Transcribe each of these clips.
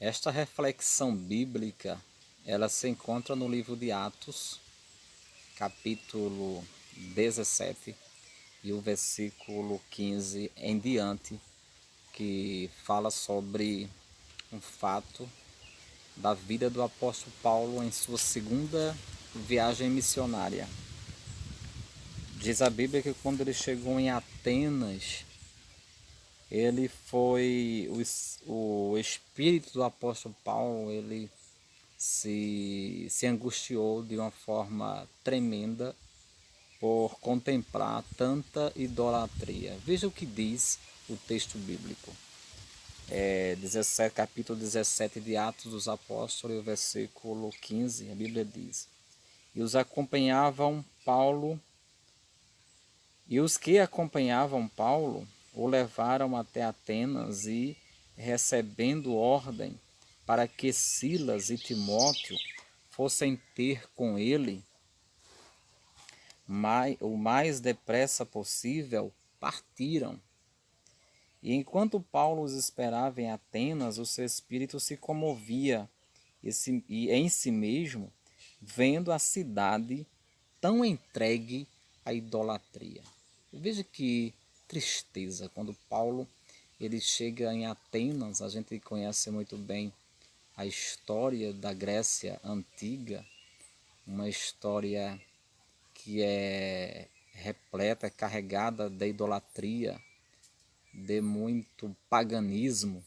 Esta reflexão bíblica, ela se encontra no livro de Atos, capítulo 17 e o versículo 15 em diante, que fala sobre um fato da vida do apóstolo Paulo em sua segunda viagem missionária. Diz a Bíblia que quando ele chegou em Atenas, ele foi o espírito do apóstolo Paulo, ele se angustiou de uma forma tremenda por contemplar tanta idolatria. Veja o que diz o texto bíblico. 17, capítulo 17 de Atos dos Apóstolos, o versículo 15, a Bíblia diz: E os acompanhavam Paulo, e os que acompanhavam Paulo o levaram até Atenas e, recebendo ordem para que Silas e Timóteo fossem ter com ele, o mais depressa possível, partiram. E enquanto Paulo os esperava em Atenas, o seu espírito se comovia e em si mesmo, vendo a cidade tão entregue à idolatria. Veja que tristeza quando Paulo ele chega em Atenas. A gente conhece muito bem a história da Grécia antiga, uma história que é repleta, carregada de idolatria, de muito paganismo.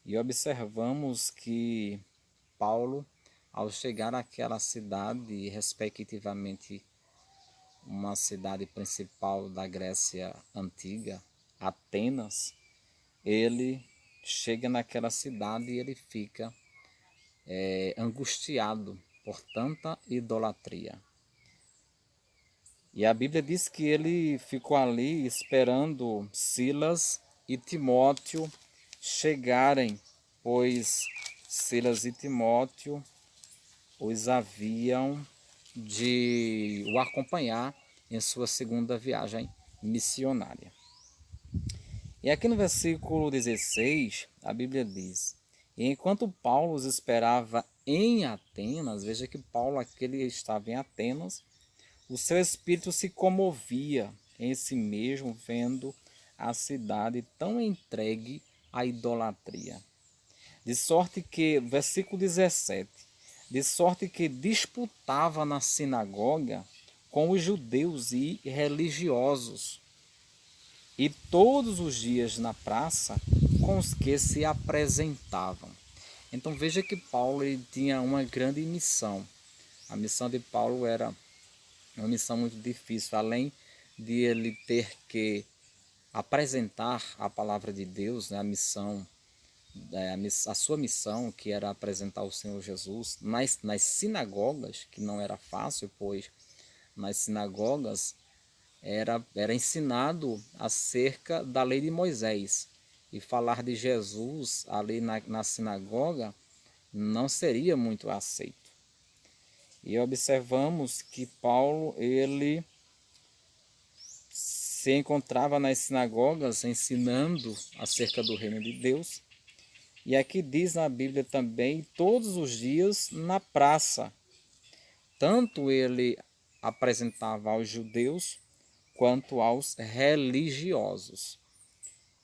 E observamos que Paulo, ao chegar àquela cidade, respectivamente uma cidade principal da Grécia antiga, Atenas, ele chega naquela cidade e ele fica angustiado por tanta idolatria. E a Bíblia diz que ele ficou ali esperando Silas e Timóteo chegarem, pois Silas e Timóteo os haviam de o acompanhar em sua segunda viagem missionária. E aqui no versículo 16, a Bíblia diz: E enquanto Paulo os esperava em Atenas, veja que Paulo aquele estava em Atenas, o seu espírito se comovia em si mesmo, vendo a cidade tão entregue à idolatria. De sorte que, versículo 17, de sorte que disputava na sinagoga com os judeus e religiosos, e todos os dias na praça com os que se apresentavam. Então veja que Paulo ele tinha uma grande missão. A missão de Paulo era uma missão muito difícil, além de ele ter que apresentar a palavra de Deus, né, a sua missão, que era apresentar o Senhor Jesus nas sinagogas, que não era fácil, pois nas sinagogas era ensinado acerca da lei de Moisés, e falar de Jesus ali na sinagoga não seria muito aceito. E observamos que Paulo ele se encontrava nas sinagogas ensinando acerca do reino de Deus. E aqui diz na Bíblia também, todos os dias na praça. Tanto ele apresentava aos judeus quanto aos religiosos.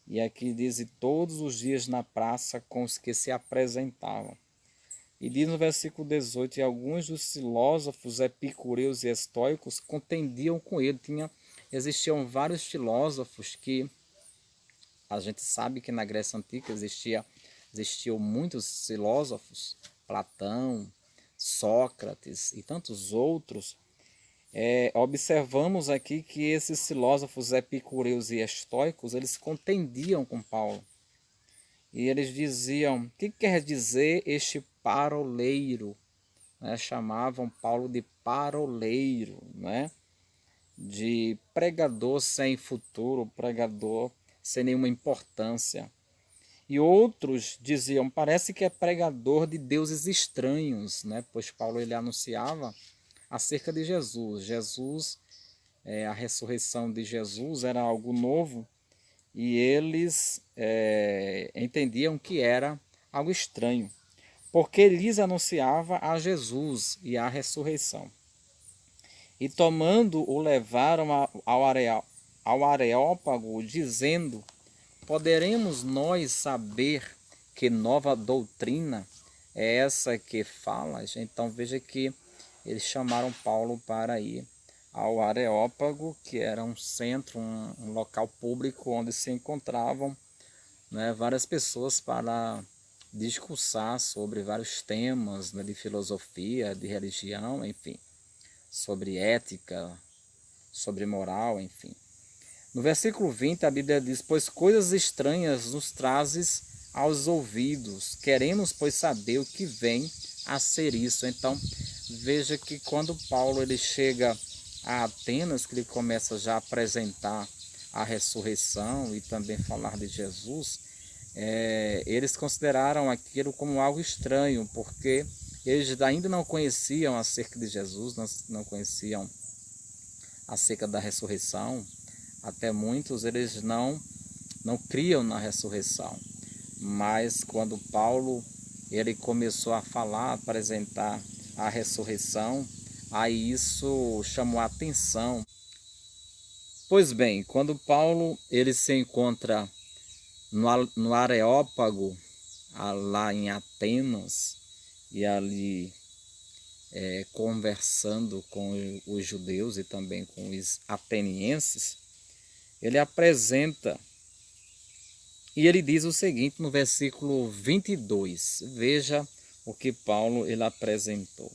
E aqui diz, todos os dias na praça com os que se apresentavam. E diz no versículo 18, e alguns dos filósofos epicureus e estoicos contendiam com ele. Existiam vários filósofos que a gente sabe que na Grécia Antiga existiam muitos filósofos, Platão, Sócrates e tantos outros. Observamos aqui que esses filósofos epicureus e estoicos, eles contendiam com Paulo. E eles diziam, o que quer dizer este paroleiro? Né? Chamavam Paulo de paroleiro, né? De pregador sem futuro, pregador sem nenhuma importância. E outros diziam, parece que é pregador de deuses estranhos, né? Pois Paulo ele anunciava acerca de Jesus. A ressurreição de Jesus era algo novo, e eles entendiam que era algo estranho, porque lhes anunciava a Jesus e a ressurreição. E tomando-o levaram ao Areópago, dizendo: poderemos nós saber que nova doutrina é essa que falas? Então veja que eles chamaram Paulo para ir ao Areópago, que era um centro, um local público onde se encontravam, né, várias pessoas para discursar sobre vários temas, né, de filosofia, de religião, enfim, sobre ética, sobre moral, enfim. No versículo 20 a Bíblia diz: pois coisas estranhas nos trazes aos ouvidos, queremos pois saber o que vem a ser isso. Então veja que quando Paulo ele chega a Atenas, que ele começa já a apresentar a ressurreição e também falar de Jesus, eles consideraram aquilo como algo estranho, porque eles ainda não conheciam acerca de Jesus, não conheciam acerca da ressurreição. Até muitos eles não criam na ressurreição. Mas quando Paulo ele começou a falar, a apresentar a ressurreição, aí isso chamou a atenção. Pois bem, quando Paulo ele se encontra no Areópago, lá em Atenas, e ali conversando com os judeus e também com os atenienses, ele apresenta e ele diz o seguinte no versículo 22, veja o que Paulo ele apresentou.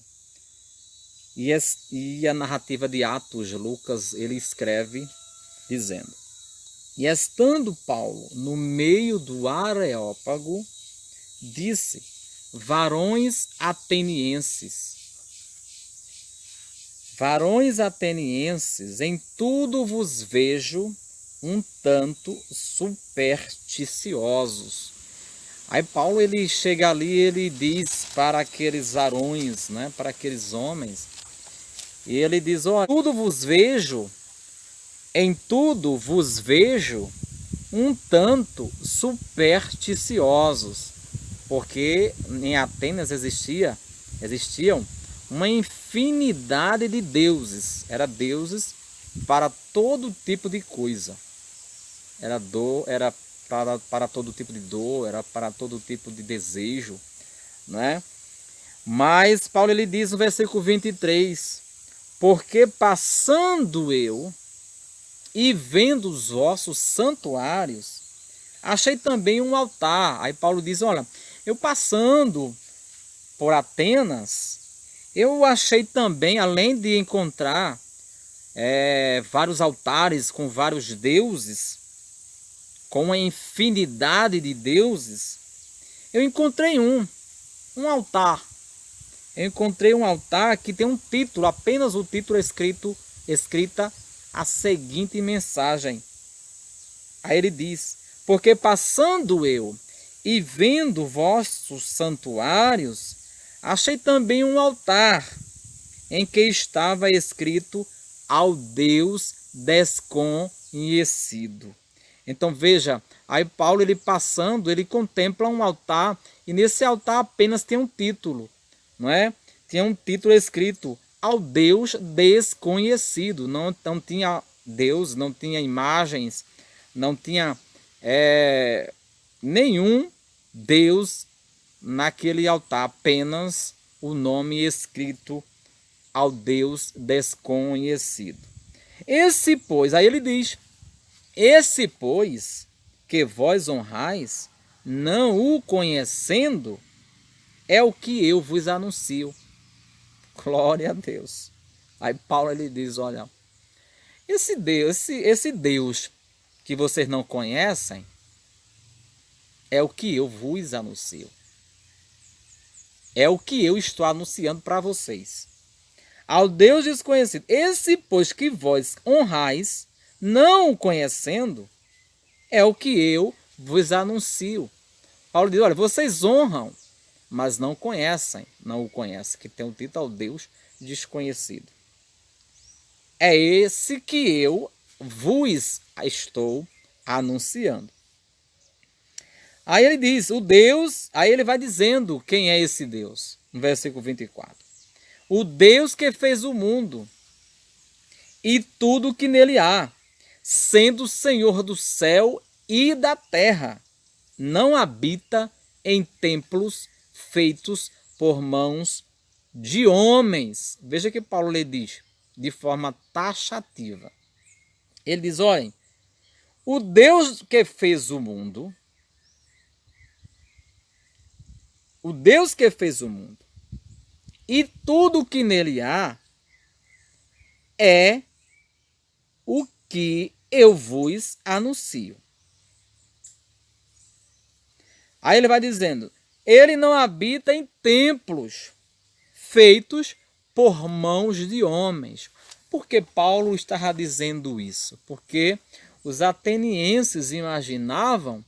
E a narrativa de Atos, Lucas, ele escreve dizendo: e estando Paulo no meio do Areópago, disse: varões atenienses, em tudo vos vejo um tanto supersticiosos. Aí Paulo ele chega ali, ele diz para aqueles varões, né, para aqueles homens, e ele diz: ó, em tudo vos vejo um tanto supersticiosos, porque em Atenas existiam uma infinidade de deuses, era deuses para todo tipo de coisa, era para todo tipo de dor, era para todo tipo de desejo, né? Mas Paulo ele diz no versículo 23, porque passando eu e vendo os vossos santuários, achei também um altar. Aí Paulo diz: olha, eu passando por Atenas, eu achei também, além de encontrar vários altares com vários deuses, com uma infinidade de deuses, eu encontrei um altar. Eu encontrei um altar que tem um título, apenas o título escrita a seguinte mensagem. Aí ele diz: porque passando eu e vendo vossos santuários, achei também um altar em que estava escrito: ao Deus desconhecido. Então veja, aí Paulo ele passando, ele contempla um altar, e nesse altar apenas tem um título, não é? Tinha um título escrito: ao Deus desconhecido. Não tinha Deus, não tinha imagens, não tinha nenhum Deus naquele altar, apenas o nome escrito: ao Deus desconhecido. Esse, pois, aí ele diz: esse, pois, que vós honrais, não o conhecendo, é o que eu vos anuncio. Glória a Deus. Aí Paulo ele diz: olha, esse Deus que vocês não conhecem, é o que eu vos anuncio. É o que eu estou anunciando para vocês. Ao Deus desconhecido. Esse, pois, que vós honrais, não o conhecendo, é o que eu vos anuncio. Paulo diz: olha, vocês honram, mas não o conhecem, que tem o título: ao Deus desconhecido. É esse que eu vos estou anunciando. Aí ele diz, o Deus, aí ele vai dizendo quem é esse Deus, no versículo 24. O Deus que fez o mundo e tudo o que nele há, sendo Senhor do céu e da terra, não habita em templos feitos por mãos de homens. Veja que Paulo lhe diz de forma taxativa. Ele diz, olhem, o Deus que fez o mundo, e tudo que nele há, é o que eu vos anuncio. Aí ele vai dizendo, ele não habita em templos feitos por mãos de homens. Por que Paulo estava dizendo isso? Porque os atenienses imaginavam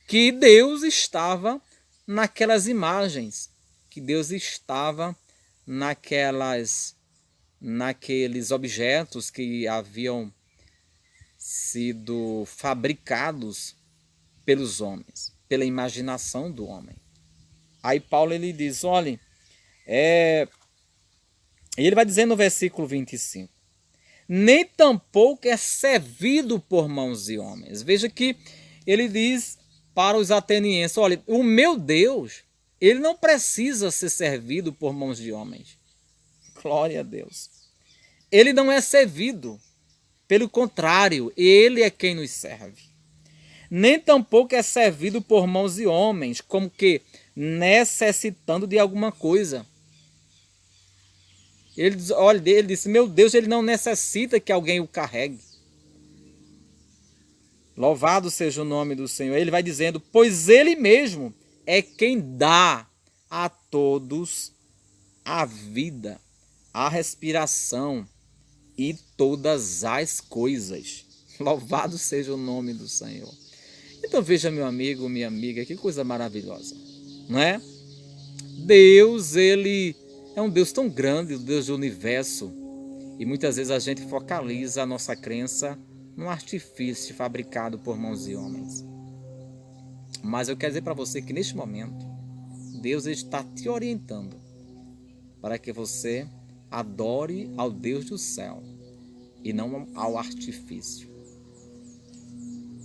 que Deus estava naquelas imagens, que Deus estava naqueles objetos que haviam sido fabricados pelos homens, pela imaginação do homem. Aí Paulo ele diz, olha, ele vai dizer no versículo 25, nem tampouco é servido por mãos de homens. Veja que ele diz para os atenienses, olha, o meu Deus, ele não precisa ser servido por mãos de homens. Glória a Deus. Ele não é servido, pelo contrário, ele é quem nos serve. Nem tampouco é servido por mãos de homens, como que necessitando de alguma coisa. Ele disse, meu Deus, ele não necessita que alguém o carregue. Louvado seja o nome do Senhor. Ele vai dizendo, pois ele mesmo é quem dá a todos a vida, a respiração e todas as coisas. Louvado seja o nome do Senhor. Então veja, meu amigo, minha amiga, que coisa maravilhosa, não é? Deus, ele é um Deus tão grande, o Deus do universo, e muitas vezes a gente focaliza a nossa crença num artifício fabricado por mãos de homens. Mas eu quero dizer para você que neste momento, Deus está te orientando para que você adore ao Deus do céu e não ao artifício.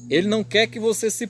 Ele não quer que você se